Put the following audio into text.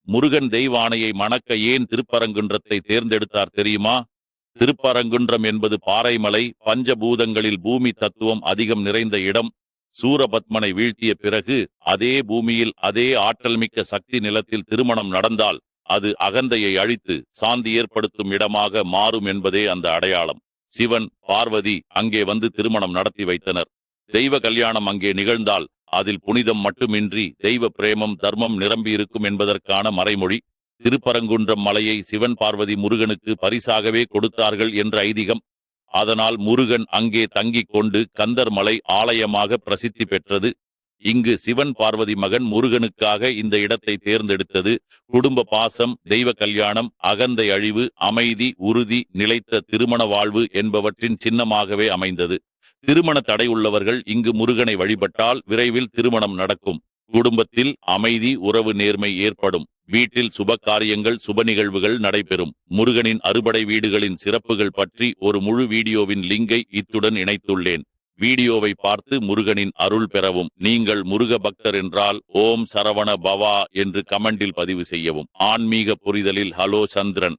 முருகன் தெய்வானையை மணக்க ஏன் திருப்பரங்குன்றத்தை தேர்ந்தெடுத்தார் தெரியுமா? திருப்பரங்குன்றம் என்பது பாறைமலை, பஞ்சபூதங்களில் பூமி தத்துவம் அதிகம் நிறைந்த இடம். சூரபத்மனை வீழ்த்திய பிறகு அதே பூமியில் அதே ஆற்றல் மிக்க சக்தி நிலத்தில் திருமணம் நடந்தால் அது அகந்தையை அழித்து சாந்தி ஏற்படுத்தும் இடமாக மாறும் என்பதே அந்த அடையாளம். சிவன், பார்வதி அங்கே வந்து திருமணம் நடத்தி வைத்தனர். தெய்வ கல்யாணம் அங்கே நிகழ்ந்தால் அதில் புனிதம் மட்டுமின்றி தெய்வ பிரேமம், தர்மம் நிரம்பி இருக்கும் என்பதற்கான மறைமொழி. திருப்பரங்குன்றம் மலையை சிவன், பார்வதி முருகனுக்கு பரிசாகவே கொடுத்தார்கள் என்ற ஐதீகம். அதனால் முருகன் அங்கே தங்கிக் கொண்டு கந்தர் மலை ஆலயமாக பிரசித்தி பெற்றது. இங்கு சிவன், பார்வதி மகன் முருகனுக்காக இந்த இடத்தை தேர்ந்தெடுத்தது குடும்ப பாசம், தெய்வ கல்யாணம், அகந்தை அழிவு, அமைதி, உறுதி, நிலைத்த திருமண வாழ்வு என்பவற்றின் சின்னமாகவே அமைந்தது. திருமண தடை உள்ளவர்கள் இங்கு முருகனை வழிபட்டால் விரைவில் திருமணம் நடக்கும். குடும்பத்தில் அமைதி, உறவு, நேர்மை ஏற்படும். வீட்டில் சுப காரியங்கள், சுப நிகழ்வுகள் நடைபெறும். முருகனின் அறுபடை வீடுகளின் சிறப்புகள் பற்றி ஒரு முழு வீடியோவின் லிங்கை இத்துடன் இணைத்துள்ளேன். வீடியோவை பார்த்து முருகனின் அருள் பெறவும். நீங்கள் முருக பக்தர் என்றால் ஓம் சரவண பவா என்று கமெண்டில் பதிவு செய்யவும். ஆன்மீக புரிதலில் ஹலோ சந்திரன்.